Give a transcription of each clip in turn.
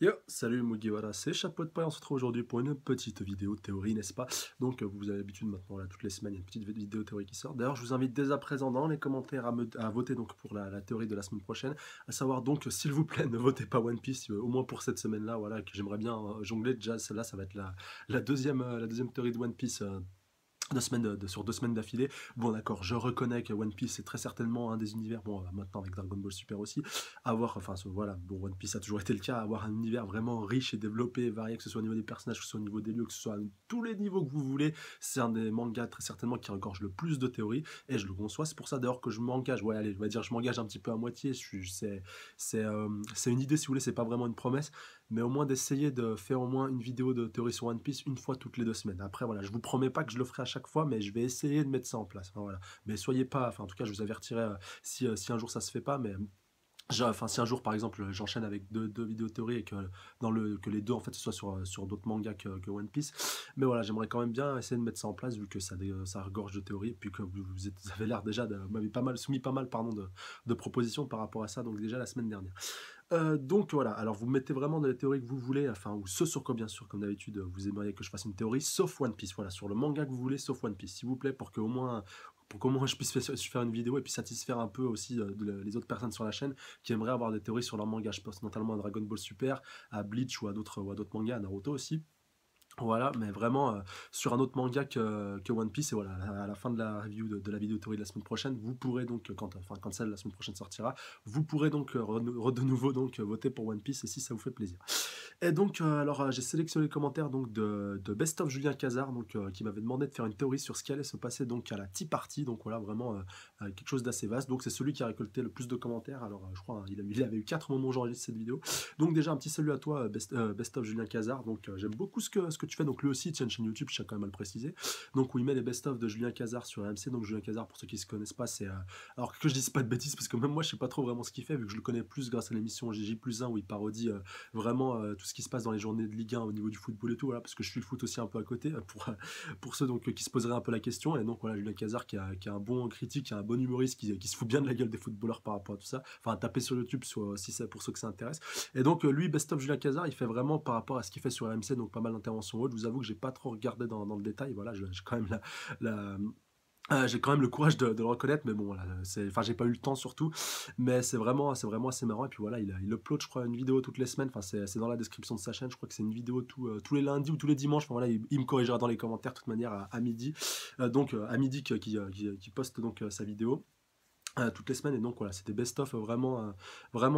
Yo, salut Mugiwara, c'est Chapeau de Paille, on se retrouve aujourd'hui pour une petite vidéo théorie, n'est-ce pas? Donc vous avez l'habitude maintenant, là, toutes les semaines, il y a une petite vidéo théorie qui sort. D'ailleurs, je vous invite dès à présent dans les commentaires à voter donc, pour la théorie de la semaine prochaine. À savoir donc, s'il vous plaît, ne votez pas One Piece, au moins pour cette semaine-là, voilà, que j'aimerais bien jongler. Déjà, celle-là, ça va être la deuxième théorie de One Piece. Sur 2 semaines d'affilée. Bon d'accord, je reconnais que One Piece est très certainement un des univers, bon maintenant avec Dragon Ball Super aussi, voilà, bon One Piece a toujours été le cas, avoir un univers vraiment riche et développé, varié, que ce soit au niveau des personnages, que ce soit au niveau des lieux, que ce soit à tous les niveaux que vous voulez, c'est un des mangas très certainement qui regorge le plus de théories, et je le conçois, c'est pour ça d'ailleurs que je m'engage, ouais allez, je vais dire je m'engage un petit peu à moitié, c'est une idée si vous voulez, c'est pas vraiment une promesse, mais au moins d'essayer de faire au moins une vidéo de théorie sur One Piece une fois toutes les 2 semaines. Après, voilà, je vous promets pas que je le ferai à chaque fois, mais je vais essayer de mettre ça en place. Enfin, voilà. Mais soyez pas, enfin, en tout cas, je vous avertirai si un jour ça se fait pas, mais enfin, si un jour, par exemple, j'enchaîne avec deux vidéos théorie et que les deux, en fait, ce soit sur d'autres mangas que One Piece. Mais voilà, j'aimerais quand même bien essayer de mettre ça en place, vu que ça regorge de théorie, et puis que vous avez l'air déjà de, vous m'avez soumis pas mal, pardon, de propositions par rapport à ça, donc déjà la semaine dernière. Donc voilà, alors vous mettez vraiment dans les théories que vous voulez, enfin, ou ce sur quoi bien sûr, comme d'habitude, vous aimeriez que je fasse une théorie, sauf One Piece, voilà, sur le manga que vous voulez, sauf One Piece, s'il vous plaît, pour qu'au moins je puisse faire une vidéo et puis satisfaire un peu aussi les autres personnes sur la chaîne qui aimeraient avoir des théories sur leur manga. Je pense notamment à Dragon Ball Super, à Bleach ou à d'autres mangas, à Naruto aussi. Voilà, mais vraiment sur un autre manga que One Piece, et voilà, à la fin de la review de la vidéo théorie de la semaine prochaine, vous pourrez donc, quand celle de la semaine prochaine sortira, vous pourrez donc de nouveau donc voter pour One Piece si ça vous fait plaisir. Et donc, j'ai sélectionné les commentaires donc, de Best of Julien Cazard, donc, qui m'avait demandé de faire une théorie sur ce qui allait se passer donc, à la Tea Party, donc voilà, vraiment quelque chose d'assez vaste. Donc, c'est celui qui a récolté le plus de commentaires. Alors, je crois, hein, il avait eu 4 moments où j'enregistre cette vidéo. Donc, déjà, un petit salut à toi, Best of Julien Cazard. Donc, j'aime beaucoup ce que tu fais. Donc, lui aussi, il tient une chaîne YouTube, je tiens quand même à le préciser. Donc, où il met les Best of de Julien Cazard sur AMC. Donc, Julien Cazard, pour ceux qui ne se connaissent pas, c'est. Alors, que je dise pas de bêtises, parce que même moi, je sais pas trop vraiment ce qu'il fait, vu que je le connais plus grâce à l'émission JJ+1 où il parodie vraiment tout ce qui se passe dans les journées de Ligue 1 au niveau du football et tout, voilà, parce que je suis le foot aussi un peu à côté, pour ceux donc, qui se poseraient un peu la question. Et donc voilà, Julien Cazard qui a un bon critique, qui a un bon humoriste, qui se fout bien de la gueule des footballeurs par rapport à tout ça. Enfin, taper sur YouTube si c'est pour ceux que ça intéresse. Et donc lui, Best of Julien Cazard, il fait vraiment par rapport à ce qu'il fait sur RMC, donc pas mal d'interventions hautes. Je vous avoue que j'ai pas trop regardé dans le détail, voilà, j'ai quand même la, j'ai quand même le courage de le reconnaître, mais bon, voilà, enfin, j'ai pas eu le temps surtout, mais c'est vraiment assez marrant. Et puis voilà, il upload, je crois, une vidéo toutes les semaines. Enfin, c'est dans la description de sa chaîne. Je crois que c'est une vidéo tous les lundis ou tous les dimanches. Enfin voilà, il me corrigera dans les commentaires de toute manière à midi. Donc à midi qui poste donc sa vidéo toutes les semaines. Et donc voilà, c'était best-of vraiment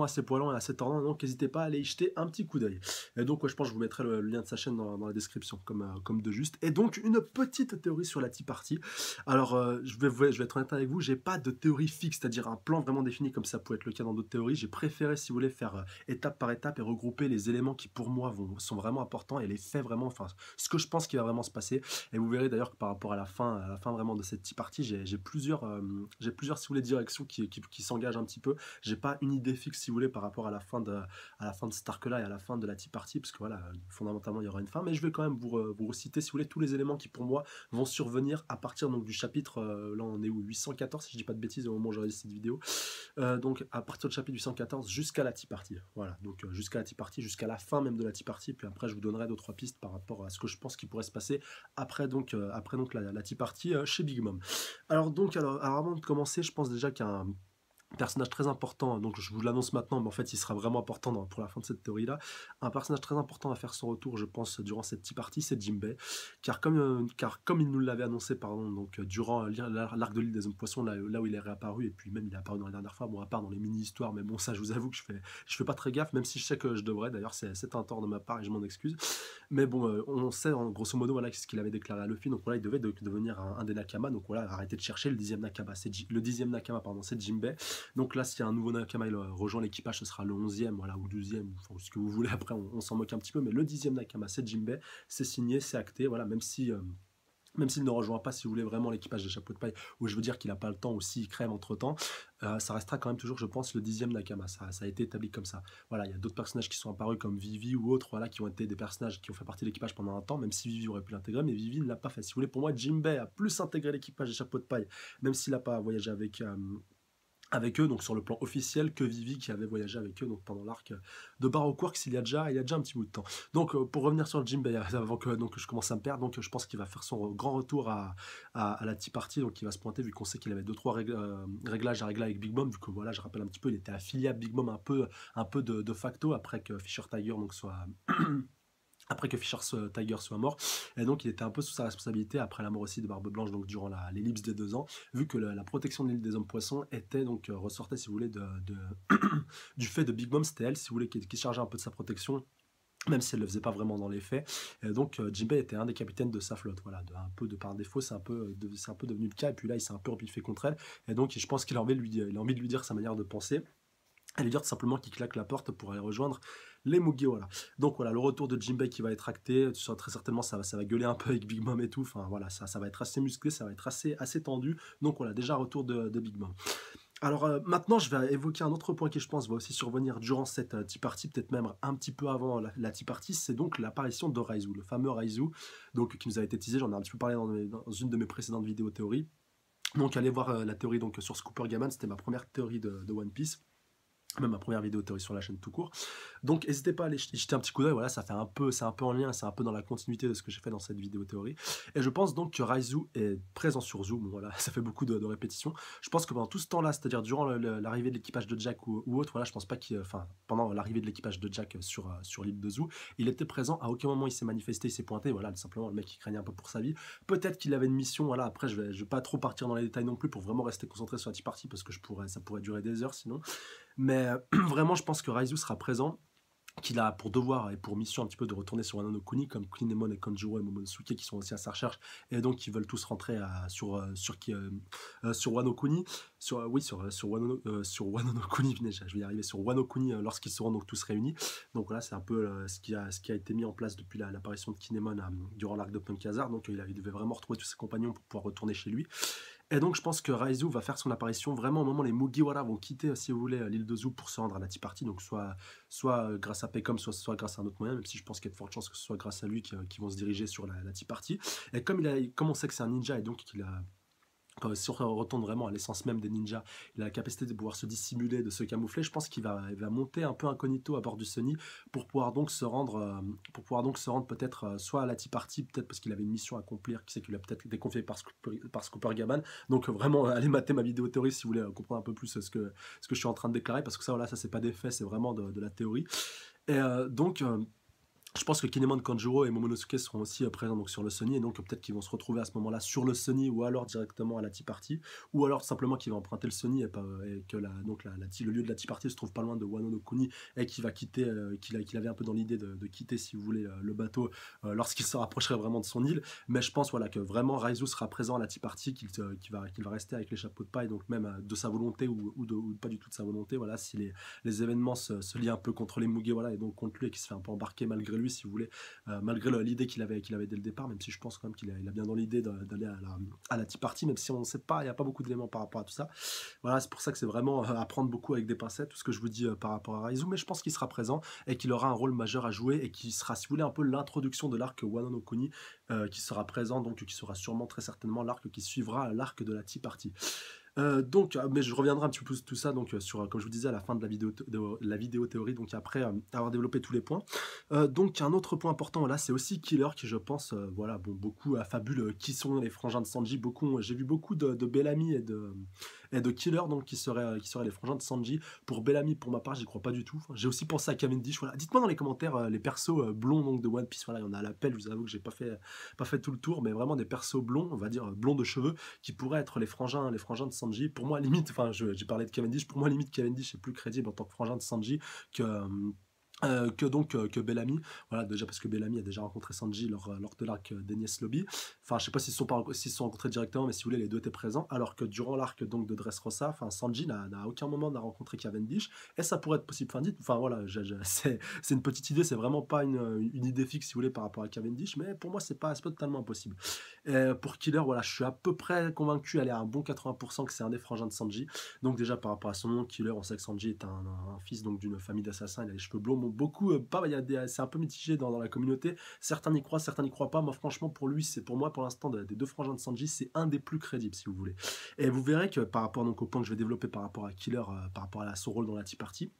assez poilant et assez tordant, donc n'hésitez pas à aller y jeter un petit coup d'œil. Et donc ouais, je pense que je vous mettrai le lien de sa chaîne dans la description comme de juste. Et donc une petite théorie sur la Tea Party. Alors je vais être honnête avec vous, j'ai pas de théorie fixe, c'est-à-dire un plan vraiment défini comme ça peut être le cas dans d'autres théories. J'ai préféré, si vous voulez, faire étape par étape et regrouper les éléments qui pour moi sont vraiment importants et les faits vraiment, enfin ce que je pense qui va vraiment se passer. Et vous verrez d'ailleurs que par rapport à la fin vraiment de cette Tea Party, j'ai plusieurs, si vous voulez, directions qui s'engagent un petit peu. J'ai pas une idée fixe, si vous voulez, par rapport à la fin de cet arc-là et à la fin de la Tea Party, parce que voilà, fondamentalement, il y aura une fin, mais je vais quand même vous reciter, si vous voulez, tous les éléments qui, pour moi, vont survenir à partir donc, du chapitre, là on est où, 814, si je dis pas de bêtises au moment où j'enregistre cette vidéo, donc à partir du chapitre 814 jusqu'à la Tea Party, voilà, donc jusqu'à la Tea Party, jusqu'à la fin même de la Tea Party, puis après je vous donnerai 2-3 pistes par rapport à ce que je pense qui pourrait se passer après donc la Tea Party chez Big Mom. Alors avant de commencer, je pense déjà qu'il y a un personnage très important, donc je vous l'annonce maintenant, mais en fait il sera vraiment important pour la fin de cette théorie-là. Un personnage très important à faire son retour, je pense, durant cette Tea Party, c'est Jinbei. Car comme il nous l'avait annoncé, pardon, donc durant l'arc de l'île des hommes poissons, là où il est réapparu, et puis même il est apparu dans la dernière fois, bon, à part dans les mini-histoires, mais bon, ça je vous avoue que je fais pas très gaffe, même si je sais que je devrais, d'ailleurs c'est un tort de ma part et je m'en excuse. Mais bon, on sait grosso modo voilà, ce qu'il avait déclaré à Luffy, donc voilà, il devait devenir un des Nakama, donc voilà, arrêtez de chercher le 10e Nakama, c'est Jinbei. Donc là, s'il y a un nouveau Nakama, il rejoint l'équipage, ce sera le 11e, voilà, ou 12e, enfin, ce que vous voulez. Après, on s'en moque un petit peu, mais le 10e Nakama, c'est Jinbei, c'est signé, c'est acté, voilà, même s'il ne rejoint pas, si vous voulez, vraiment l'équipage des chapeaux de paille, ou je veux dire qu'il n'a pas le temps, ou s'il crève entre-temps, ça restera quand même toujours, je pense, le 10e Nakama. Ça a été établi comme ça. Voilà, il y a d'autres personnages qui sont apparus comme Vivi ou autres, voilà, qui ont été des personnages qui ont fait partie de l'équipage pendant un temps, même si Vivi aurait pu l'intégrer, mais Vivi ne l'a pas fait. Si vous voulez, pour moi, Jinbei a plus intégré l'équipage des chapeaux de paille, même s'il n'a pas voyagé avec eux, donc sur le plan officiel, que Vivi qui avait voyagé avec eux donc pendant l'arc de Baroque Works il y a déjà un petit bout de temps. Donc pour revenir sur le Jinbei, avant que donc, je commence à me perdre, donc je pense qu'il va faire son grand retour à la Tea Party, donc il va se pointer vu qu'on sait qu'il avait 2-3 réglages à régler avec Big Mom, vu que voilà, je rappelle un petit peu, il était affilié à Big Mom un peu de facto après que Fisher Tiger donc soit après que Tiger soit mort. Et donc, il était un peu sous sa responsabilité après la mort aussi de Barbe Blanche, donc durant l'ellipse des 2 ans, vu que la protection de l'île des hommes poissons était donc ressortait, si vous voulez, du fait de Big Mom, c'était elle, si vous voulez, qui chargeait un peu de sa protection. Même si elle ne le faisait pas vraiment dans les faits. Et donc, Jinbei était un des capitaines de sa flotte. Voilà, un peu de par défaut, c'est un peu devenu le cas. Et puis là, il s'est un peu rebiffé contre elle. Et donc, je pense qu'il a envie de il a envie de lui dire sa manière de penser. Et lui dire tout simplement qu'il claque la porte pour aller rejoindre les Mugiwara. Donc voilà, le retour de Jinbei qui va être acté, très certainement ça va gueuler un peu avec Big Mom et tout, enfin voilà, ça va être assez musclé, ça va être assez tendu, donc voilà, déjà retour de Big Mom. Alors maintenant, je vais évoquer un autre point qui, je pense, va aussi survenir durant cette Tea Party, peut-être même un petit peu avant la Tea Party, c'est donc l'apparition de Raizu, le fameux Raizu, donc qui nous a été teasé, j'en ai un petit peu parlé dans une de mes précédentes vidéos théories. Donc allez voir la théorie donc, sur Scooper Gaman, c'était ma première théorie de One Piece. Même ma première vidéo théorie sur la chaîne tout court. Donc n'hésitez pas à aller jeter un petit coup d'œil, voilà, c'est un peu en lien, c'est un peu dans la continuité de ce que j'ai fait dans cette vidéo théorie. Et je pense donc que Raizu est présent sur Zoom, voilà, ça fait beaucoup de répétitions. Je pense que pendant tout ce temps-là, c'est-à-dire durant l'arrivée de l'équipage de Jack ou autre, voilà, je pense pas qu'il, enfin, pendant l'arrivée de l'équipage de Jack sur l'île de Zoo, il était présent, à aucun moment il s'est manifesté, il s'est pointé, voilà, simplement le mec qui craignait un peu pour sa vie. Peut-être qu'il avait une mission, voilà, après je vais pas trop partir dans les détails non plus pour vraiment rester concentré sur la Tea Party parce que ça pourrait durer des heures sinon. Mais vraiment, je pense que Raizu sera présent, qu'il a pour devoir et pour mission un petit peu de retourner sur Wano no Kuni, comme Kinemon et Kanjuro et Momonosuke qui sont aussi à sa recherche, et donc qui veulent tous rentrer sur Wano Kuni, sur Wano no Kuni, je vais y arriver, sur Wano Kuni lorsqu'ils seront donc tous réunis. Donc voilà, c'est un peu ce qui a été mis en place depuis l'apparition de Kinemon durant l'arc de Punk Hazard, donc il devait vraiment retrouver tous ses compagnons pour pouvoir retourner chez lui. Et donc je pense que Raizu va faire son apparition vraiment au moment où les Mugiwara vont quitter, si vous voulez, l'île de Zoo pour se rendre à la Tea Party, donc soit grâce à Pecom, soit grâce à un autre moyen, même si je pense qu'il y a de fortes chances que ce soit grâce à lui qui vont se diriger sur la Tea Party. Et comme on sait que c'est un ninja et donc qu'il a si on retourne vraiment à l'essence même des ninjas, il a la capacité de pouvoir se dissimuler, de se camoufler. Je pense qu'il va monter un peu incognito à bord du Sunny pour pouvoir donc se rendre, peut-être soit à la Tea Party, peut-être parce qu'il avait une mission à accomplir, qui sait qu'il a peut-être été confié par Scooper Gaban. Donc vraiment, allez mater ma vidéo théorie si vous voulez comprendre un peu plus ce que je suis en train de déclarer, parce que ça, voilà, ça c'est pas des faits, c'est vraiment de la théorie. Et donc je pense que Kinemon, Kanjuro et Momonosuke seront aussi présents donc, sur le Sunny, et donc peut-être qu'ils vont se retrouver à ce moment-là sur le Sunny ou alors directement à la Tea Party, ou alors simplement qu'il va emprunter le Sunny et que le lieu de la Tea Party se trouve pas loin de Wano no Kuni et qu'il va quitter, qu'il avait un peu dans l'idée de quitter, si vous voulez, le bateau lorsqu'il se rapprocherait vraiment de son île. Mais je pense voilà, que vraiment Raizu sera présent à la Tea Party, qu'il va rester avec les chapeaux de paille, donc même de sa volonté ou pas du tout de sa volonté, voilà, si les événements se lient un peu contre les Mugiwara et donc contre lui et qu'il se fait un peu embarquer malgré lui, si vous voulez, malgré l'idée qu'il avait dès le départ, même si je pense quand même qu'il a bien dans l'idée d'aller à la Tea Party, même si on ne sait pas, il n'y a pas beaucoup d'éléments par rapport à tout ça. Voilà, c'est pour ça que c'est vraiment à prendre beaucoup avec des pincettes, tout ce que je vous dis par rapport à Raizu, mais je pense qu'il sera présent et qu'il aura un rôle majeur à jouer et qui sera, si vous voulez, un peu l'introduction de l'arc Wano no Kuni qui sera présent, donc qui sera sûrement très certainement l'arc qui suivra l'arc de la Tea Party. Donc, mais je reviendrai un petit peu plus tout ça donc sur, comme je vous disais à la fin de la vidéo théorie, donc après avoir développé tous les points. Donc un autre point important là, c'est aussi Killer qui je pense, voilà, bon, beaucoup affabulent qui sont les frangins de Sanji. J'ai vu beaucoup de Bellamy et de Killer donc qui seraient les frangins de Sanji. Pour Bellamy, pour ma part, j'y crois pas du tout. J'ai aussi pensé à Cavendish. Voilà, dites-moi dans les commentaires les persos blonds donc de One Piece. Voilà, il y en a à l'appel. Je vous avoue que j'ai pas fait tout le tour, mais vraiment des persos blonds, on va dire blonds de cheveux, qui pourraient être les frangins de Sanji. Pour moi, limite, enfin, j'ai parlé de Cavendish. Pour moi, limite, Cavendish est plus crédible en tant que frangin de Sanji que Bellamy, voilà, déjà parce que Bellamy a déjà rencontré Sanji lors de l'arc d'Enies Lobby. Enfin, je sais pas s'ils se sont rencontrés directement, mais si vous voulez, les deux étaient présents. Alors que durant l'arc donc de Dressrosa, enfin, Sanji n'a à aucun moment rencontré Cavendish, et ça pourrait être possible. Enfin voilà, c'est une petite idée, c'est vraiment pas une idée fixe si vous voulez par rapport à Cavendish, mais pour moi c'est pas totalement impossible. Et pour Killer, voilà, je suis à peu près convaincu, aller à un bon 80% que c'est un des frangins de Sanji. Donc déjà par rapport à son nom, Killer, on sait que Sanji est un fils donc d'une famille d'assassins, il a les cheveux blonds. bon, beaucoup, pas, il y a c'est un peu mitigé dans la communauté. Certains y croient, certains n'y croient pas. Moi, franchement, pour moi, pour l'instant, des deux frangins de Sanji, c'est un des plus crédibles, si vous voulez. Et vous verrez que par rapport donc, au point que je vais développer par rapport à Killer, par rapport à son rôle dans la Tea Party,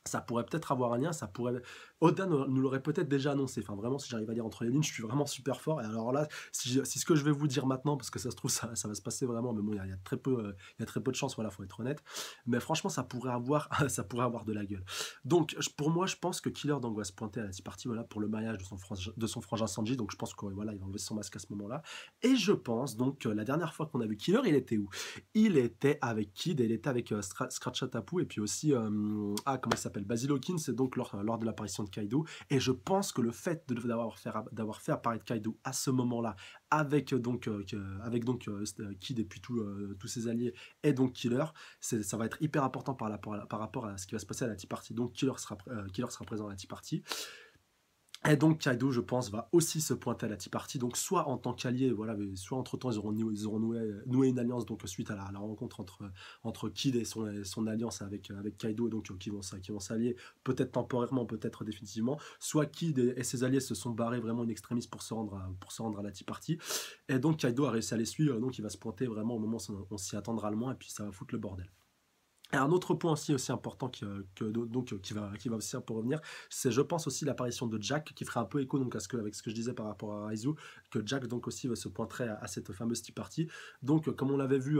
ça pourrait peut-être avoir un lien, ça pourrait. Oda nous l'aurait peut-être déjà annoncé. Enfin, vraiment, si j'arrive à lire entre les lignes, je suis vraiment super fort. Et alors là, si ce que je vais vous dire maintenant, parce que ça se trouve, ça va se passer vraiment, mais bon, il y a très peu, il y a très peu de chance, voilà, faut être honnête. Mais franchement, ça pourrait avoir, ça pourrait avoir de la gueule. Donc, pour moi, je pense que Killer donc va se pointer à la Tea Party, voilà, pour le mariage de son frangin Sanji. Donc, je pense que voilà, il va enlever son masque à ce moment-là. Et je pense donc la dernière fois qu'on a vu Killer, il était où? Il était avec Kid et il était avec Scratchatapu et puis aussi comment il s'appelle, Basil Hawkins, c'est donc lors de l'apparition de Kaido. Et je pense que le fait d'avoir fait apparaître Kaido à ce moment-là avec Kid et puis tous ses alliés et donc Killer, ça va être hyper important par rapport à ce qui va se passer à la Tea Party. Donc Killer sera présent à la Tea Party. Et donc Kaido, je pense, va aussi se pointer à la Tea Party, donc soit en tant qu'allié, voilà, mais soit entre-temps ils auront noué une alliance, donc suite à la rencontre entre Kid et son alliance avec Kaido, donc qui vont s'allier, peut-être temporairement, peut-être définitivement, soit Kid et ses alliés se sont barrés vraiment in extremis pour se rendre à la Tea Party, et donc Kaido a réussi à les suivre, donc il va se pointer vraiment au moment où on s'y attendra le moins, et puis ça va foutre le bordel. Et un autre point aussi important qui va aussi un peu revenir, c'est je pense aussi l'apparition de Jack qui ferait un peu écho donc avec ce que je disais par rapport à Raizu, que Jack donc aussi se pointerait à cette fameuse Tea Party. Donc comme on l'avait vu,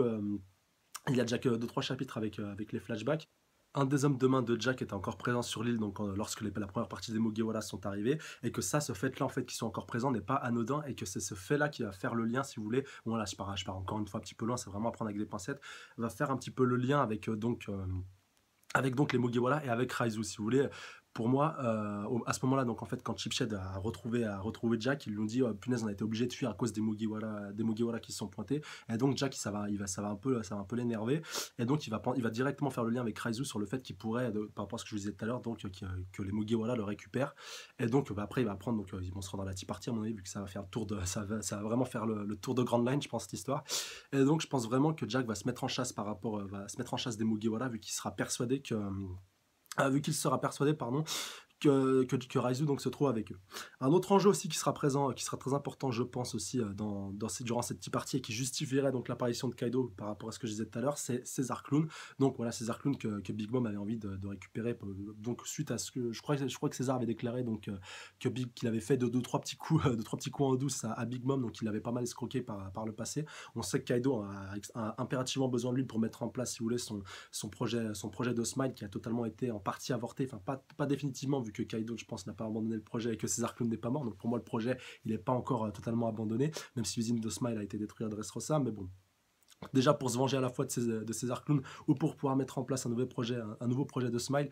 il y a déjà que 2-3 chapitres avec les flashbacks. Un des hommes de main de Jack était encore présent sur l'île donc lorsque la première partie des Mugiwara sont arrivés, et que ce fait là en fait qu'ils sont encore présents n'est pas anodin, et que c'est ce fait là qui va faire le lien, si vous voulez. Bon là je pars encore une fois un petit peu loin, c'est vraiment à prendre avec des pincettes, va faire un petit peu le lien avec donc les Mugiwara et avec Raizu, si vous voulez. Pour moi, à ce moment-là, donc en fait, quand Chipshed a retrouvé Jack, ils lui ont dit punaise, on a été obligé de fuir à cause des Mugiwara qui se sont pointés. Et donc Jack, ça va un peu l'énerver. Et donc il va directement faire le lien avec Raizu sur le fait qu'il pourrait, par rapport à ce que je vous disais tout à l'heure, donc que les Mugiwara le récupèrent. Et donc après, il va prendre, donc ils vont se rendre à la Tea Party à mon avis, vu que ça va faire le tour ça va vraiment faire le tour de Grand Line, je pense, cette histoire. Et donc je pense vraiment que Jack va se mettre en chasse va se mettre en chasse des Mugiwara, vu qu'il sera persuadé pardon, que Raizu donc se trouve avec eux. Un autre enjeu aussi qui sera présent, qui sera très important, je pense aussi durant cette petite partie, et qui justifierait donc l'apparition de Kaido par rapport à ce que je disais tout à l'heure, c'est César Clown. Donc voilà, César Clown que Big Mom avait envie de récupérer. Donc suite à ce que je crois que César avait déclaré donc qu'il avait fait deux trois petits coups en douce à Big Mom, donc il l'avait pas mal escroqué par le passé. On sait que Kaido a impérativement besoin de lui pour mettre en place, si vous voulez, son projet de Smile, qui a totalement été en partie avorté, enfin pas définitivement, vu que Kaido, je pense, n'a pas abandonné le projet et que César Clown n'est pas mort. Donc pour moi, le projet, il n'est pas encore totalement abandonné, même si l'usine de Smile a été détruite à Dressrosa. Mais bon, déjà pour se venger à la fois de César Clown, ou pour pouvoir mettre en place un nouveau projet de Smile,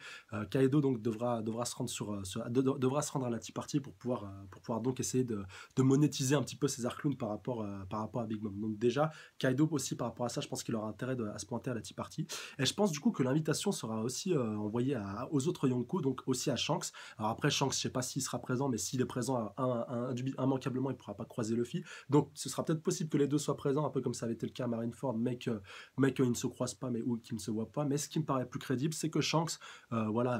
Kaido donc devra se rendre à la Tea Party pour pouvoir donc essayer de monétiser un petit peu César Clown par rapport à Big Mom. Donc déjà Kaido aussi, par rapport à ça, je pense qu'il aura intérêt à se pointer à la Tea Party. Et je pense du coup que l'invitation sera aussi envoyée aux autres Yonko, donc aussi à Shanks. Alors après Shanks, je sais pas s'il sera présent, mais s'il est présent, immanquablement il pourra pas croiser Luffy. Donc ce sera peut-être possible que les deux soient présents, un peu comme ça avait été le cas à Marineford, mais qu'ils ne se croisent pas, ou qu'ils ne se voient pas. Mais ce qui me paraît plus crédible, c'est que Shanks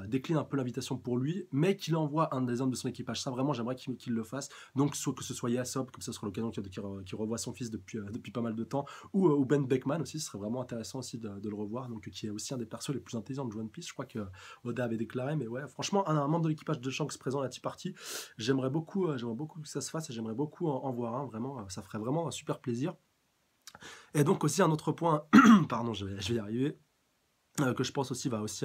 décline un peu l'invitation pour lui, mais qu'il envoie un des hommes de son équipage. Ça, vraiment, j'aimerais qu'il le fasse. Donc, soit que ce soit Yasop, comme ça sera l'occasion qu'il revoie son fils depuis pas mal de temps, ou Ben Beckman aussi, ce serait vraiment intéressant aussi de le revoir, donc qui est aussi un des persos les plus intelligents de One Piece. Je crois que Oda avait déclaré, mais ouais, franchement, un membre de l'équipage de Shanks présent à la Tea Party, j'aimerais beaucoup que ça se fasse, et j'aimerais beaucoup en voir un, vraiment, ça ferait vraiment un super plaisir. Et donc aussi un autre point, pardon, je vais y arriver, que je pense aussi va aussi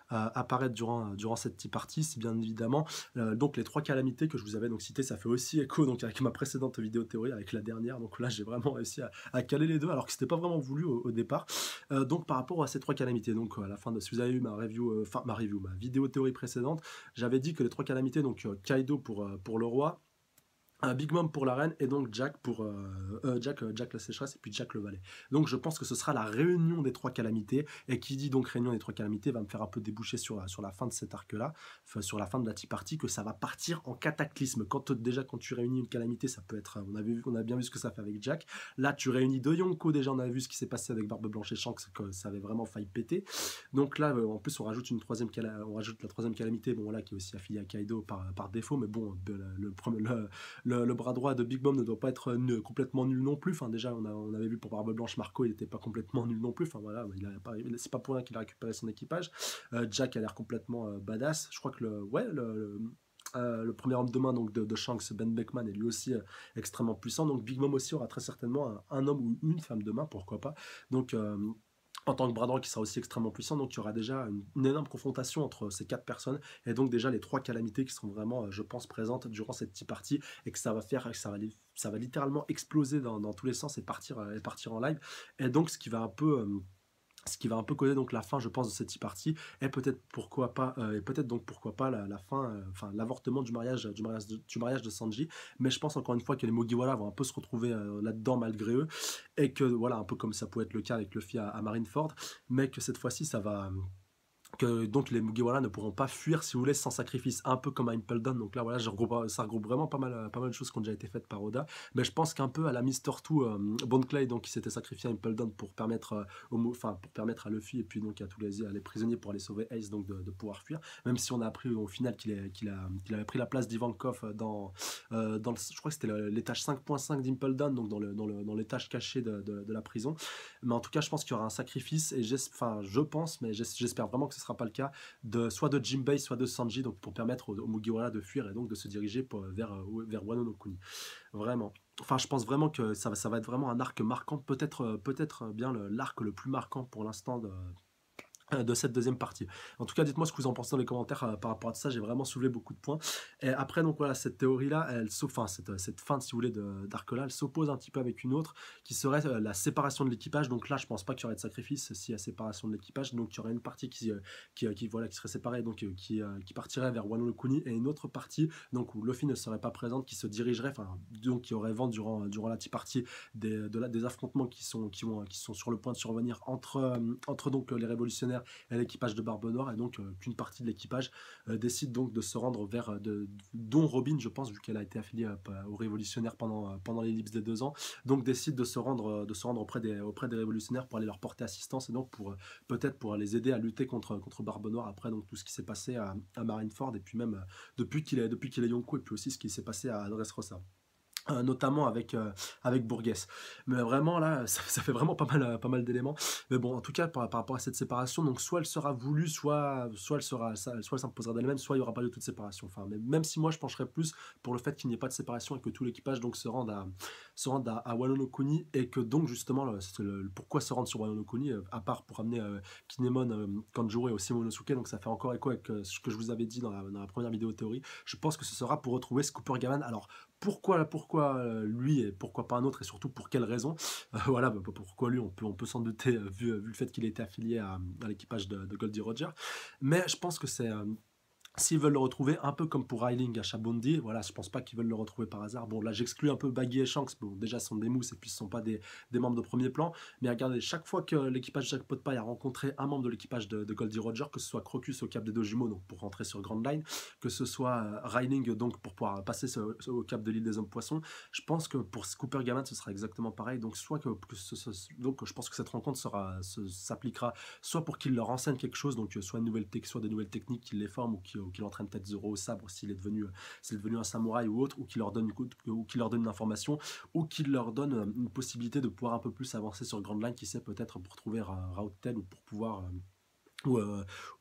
apparaître durant cette Tea Party, c'est bien évidemment donc les trois calamités que je vous avais donc citées. Ça fait aussi écho donc avec ma précédente vidéo théorie, avec la dernière. Donc là j'ai vraiment réussi à caler les deux, alors que c'était pas vraiment voulu au départ. Donc par rapport à ces trois calamités, donc à la fin si vous avez eu ma vidéo théorie précédente, j'avais dit que les trois calamités, donc Kaido pour le roi, Big Mom pour la reine et donc Jack pour Jack la sécheresse et puis Jack le valet. Donc je pense que ce sera la réunion des trois calamités et qui dit donc réunion des trois calamités va me faire un peu déboucher sur la fin de cet arc-là, enfin, sur la fin de la Tea Party, que ça va partir en cataclysme. Déjà quand tu réunis une calamité, ça peut être, on a bien vu ce que ça fait avec Jack. Là tu réunis deux Yonko, déjà on a vu ce qui s'est passé avec Barbe Blanche et Shanks, que ça avait vraiment failli péter. Donc là en plus on rajoute on rajoute la troisième calamité, bon là qui est aussi affiliée à Kaido par défaut, mais bon le bras droit de Big Mom ne doit pas être complètement nul non plus. Enfin, déjà, on avait vu pour Barbe Blanche, Marco, il n'était pas complètement nul non plus. Enfin, voilà, c'est pas pour rien qu'il a récupéré son équipage. Jack a l'air complètement badass. Je crois que le premier homme de main donc de Shanks, Ben Beckman, est lui aussi extrêmement puissant. Donc Big Mom aussi aura très certainement un homme ou une femme de main, pourquoi pas. Donc en tant que bras droit qui sera aussi extrêmement puissant, donc il y aura déjà une énorme confrontation entre ces quatre personnes, et donc déjà les trois calamités qui seront vraiment, je pense, présentes durant cette petite partie, et que ça va littéralement exploser dans tous les sens et partir en live, et donc ce qui va un peu coller donc la fin, je pense, de cette partie, et peut-être donc pourquoi pas la fin, enfin l'avortement du mariage de Sanji. Mais je pense encore une fois que les Mugiwara vont un peu se retrouver là-dedans malgré eux, et que voilà, un peu comme ça pouvait être le cas avec Luffy à Marineford, mais que cette fois-ci ça va que donc les Mugiwara ne pourront pas fuir si vous voulez sans sacrifice, un peu comme à Impel Down. Donc là voilà, ça regroupe vraiment pas mal de choses qui ont déjà été faites par Oda, mais je pense qu'un peu à la Mister 2, Bone Clay donc qui s'était sacrifié à Impel Down pour permettre pour permettre à Luffy et puis donc à tous les prisonniers pour aller sauver Ace, donc de pouvoir fuir, même si on a appris au final qu'il avait pris la place d'Ivankov je crois que c'était l'étage 5.5 d'Impel Down, donc dans l'étage caché de la prison. Mais en tout cas je pense qu'il y aura un sacrifice, et je pense, mais j'espère vraiment que ce sera pas le cas, soit de Jinbei, soit de Sanji, donc pour permettre aux Mugiwara de fuir et donc de se diriger vers Wano no Kuni. Vraiment. Enfin, je pense vraiment que ça va être vraiment un arc marquant, peut-être bien l'arc le plus marquant pour l'instant de cette deuxième partie. En tout cas, dites-moi ce que vous en pensez dans les commentaires par rapport à ça. J'ai vraiment soulevé beaucoup de points. Et après, donc voilà, cette théorie-là, cette fin, si vous voulez, d'arc-là, elle s'oppose un petit peu avec une autre qui serait la séparation de l'équipage. Donc là, je pense pas qu'il y aurait de sacrifice s'il y a séparation de l'équipage. Donc il y aurait une partie voilà, qui serait séparée, donc qui partirait vers Wano no Kuni, et une autre partie donc où Luffy ne serait pas présente, qui se dirigerait, enfin, donc qui aurait vent durant la petite partie des affrontements qui sont sur le point de survenir entre donc les révolutionnaires et l'équipage de Barbe Noire, et donc qu'une partie de l'équipage décide donc de se rendre dont Robin, je pense, vu qu'elle a été affiliée aux révolutionnaires pendant l'ellipse des 2 ans, donc décide de se rendre auprès des révolutionnaires pour aller leur porter assistance, et donc peut-être pour les aider à lutter contre Barbe Noire après donc tout ce qui s'est passé à Marineford, et puis même depuis qu'il est Yonko, et puis aussi ce qui s'est passé à Dressrosa. Notamment avec Burgess. Mais vraiment là, ça fait vraiment pas mal d'éléments. Mais bon, en tout cas, par rapport à cette séparation, donc soit elle sera voulue, soit elle s'imposera d'elle-même, soit il n'y aura pas de toute séparation. Enfin, mais même si moi je pencherais plus pour le fait qu'il n'y ait pas de séparation et que tout l'équipage donc se rende à Wano no Kuni, et que donc justement pourquoi se rendre sur Wano no Kuni, à part pour amener Kinemon, Kanjuro et aussi Momonosuke, donc ça fait encore écho avec ce que je vous avais dit dans la première vidéo théorie. Je pense que ce sera pour retrouver Scooper Gavan. Alors pourquoi lui et pourquoi pas un autre, et surtout pour quelle raison, voilà, pourquoi lui, on peut s'en douter vu le fait qu'il ait été affilié à l'équipage de Goldie Roger, mais je pense que c'est s'ils veulent le retrouver, un peu comme pour Riling à Shabondi, voilà, je pense pas qu'ils veulent le retrouver par hasard. Bon, là, j'exclus un peu Baggy et Shanks, bon, déjà, ce sont des mousses, et puis ce sont pas des membres de premier plan, mais regardez, chaque fois que l'équipage Jackpot Pie a rencontré un membre de l'équipage de Goldie Roger, que ce soit Crocus au cap des deux jumeaux, donc pour rentrer sur Grand Line, que ce soit Riling, donc pour pouvoir passer au cap de l'île des hommes poissons, je pense que pour Cooper Gavan, ce sera exactement pareil, donc donc je pense que cette rencontre s'appliquera soit pour qu'il leur enseigne quelque chose, donc soit des nouvelles techniques qu'il les forme, ou qu'il entraîne peut-être Zoro au sabre s'il est devenu un samouraï ou autre, ou qu'il leur donne une information, ou qu'il leur donne une possibilité de pouvoir un peu plus avancer sur Grand Line, qui sait, peut-être pour trouver Route 10, ou pour pouvoir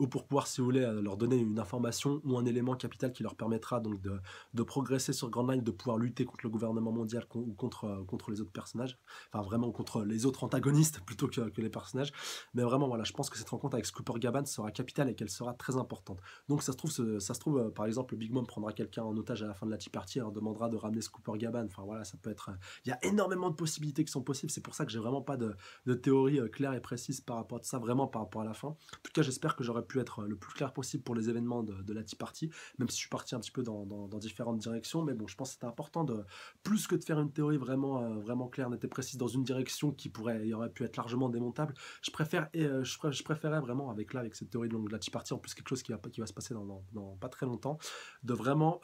pour pouvoir, si vous voulez, leur donner une information ou un élément capital qui leur permettra donc de progresser sur Grand Line, de pouvoir lutter contre le gouvernement mondial ou contre les autres personnages, enfin vraiment contre les autres antagonistes plutôt que les personnages. Mais vraiment, voilà, je pense que cette rencontre avec Scooper Gavan sera capitale et qu'elle sera très importante. Donc ça se trouve par exemple, Big Mom prendra quelqu'un en otage à la fin de la Tea Party et leur demandera de ramener Scooper Gavan. Enfin voilà, ça peut être... Il y a énormément de possibilités qui sont possibles, c'est pour ça que j'ai vraiment pas de théorie claire et précise par rapport à ça, vraiment par rapport à la fin. cas, j'espère que j'aurais pu être le plus clair possible pour les événements de la Tea Party, même si je suis parti un petit peu dans différentes directions. Mais bon, je pense que c'était important de, plus que de faire une théorie vraiment claire, nette et précise dans une direction il aurait pu être largement démontable. Je préférais vraiment, avec cette théorie de la Tea Party, en plus quelque chose qui va se passer dans pas très longtemps, de vraiment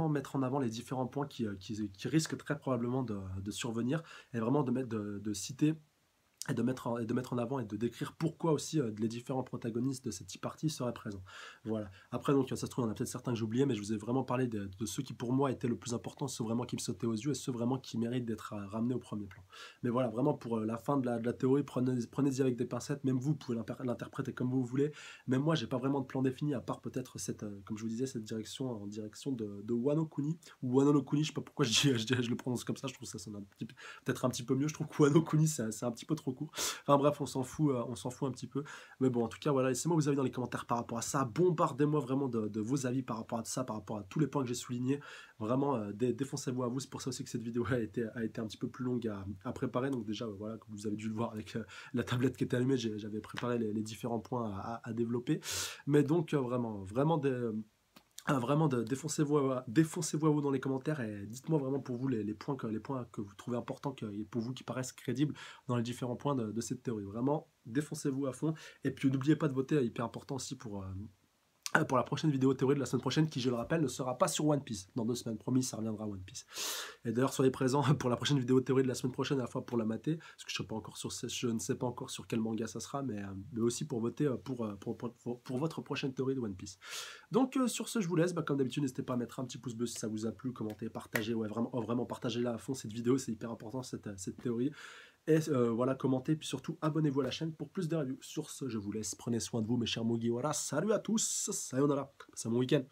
mettre en avant les différents points qui risquent très probablement de survenir, et vraiment de citer et de mettre en avant et de décrire pourquoi aussi les différents protagonistes de cette Tea Party seraient présents. Voilà. Après, donc, ça se trouve, il y en a peut-être certains que j'ai oubliés, mais je vous ai vraiment parlé de ceux qui, pour moi, étaient le plus important, ceux vraiment qui me sautaient aux yeux et ceux vraiment qui méritent d'être ramenés au premier plan. Mais voilà, vraiment, pour la fin de la théorie, prenez-y avec des pincettes. Même vous pouvez l'interpréter comme vous voulez. Même moi, j'ai pas vraiment de plan défini, à part peut-être comme je vous disais, cette direction en direction de Wano Kuni, ou Wano no Kuni, je sais pas pourquoi je le prononce comme ça, je trouve ça sonne peut-être un petit peu mieux. Je trouve que Wano Kuni, c'est un petit peu trop court. Enfin bref, on s'en fout un petit peu. Mais bon, en tout cas, voilà, laissez-moi vos avis dans les commentaires par rapport à ça. Bombardez-moi vraiment de vos avis par rapport à ça, par rapport à tous les points que j'ai soulignés. Vraiment, défoncez-vous à vous. C'est pour ça aussi que cette vidéo a été un petit peu plus longue à préparer. Donc déjà, voilà, comme vous avez dû le voir avec la tablette qui était allumée, j'avais préparé les différents points à développer. Mais donc, défoncez-vous à vous dans les commentaires et dites-moi vraiment pour vous les points que vous trouvez importants, et pour vous qui paraissent crédibles dans les différents points de cette théorie. Vraiment, défoncez-vous à fond. Et puis n'oubliez pas de voter, hyper important aussi pour la prochaine vidéo théorie de la semaine prochaine, qui, je le rappelle, ne sera pas sur One Piece. Dans 2 semaines, promis, ça reviendra à One Piece. Et d'ailleurs, soyez présents pour la prochaine vidéo théorie de la semaine prochaine, à la fois pour la mater, parce que je ne sais pas encore sur quel manga ça sera, mais aussi pour voter pour votre prochaine théorie de One Piece. Donc, sur ce, je vous laisse. Comme d'habitude, n'hésitez pas à mettre un petit pouce bleu si ça vous a plu, commenter, partager. Ouais, vraiment partagez-la à fond cette vidéo, c'est hyper important, cette théorie. Et voilà, commentez, puis surtout abonnez-vous à la chaîne pour plus de reviews. Sur ce, je vous laisse. Prenez soin de vous, mes chers Mugiwara. Salut à tous. Sayonara. Passez un bon week-end.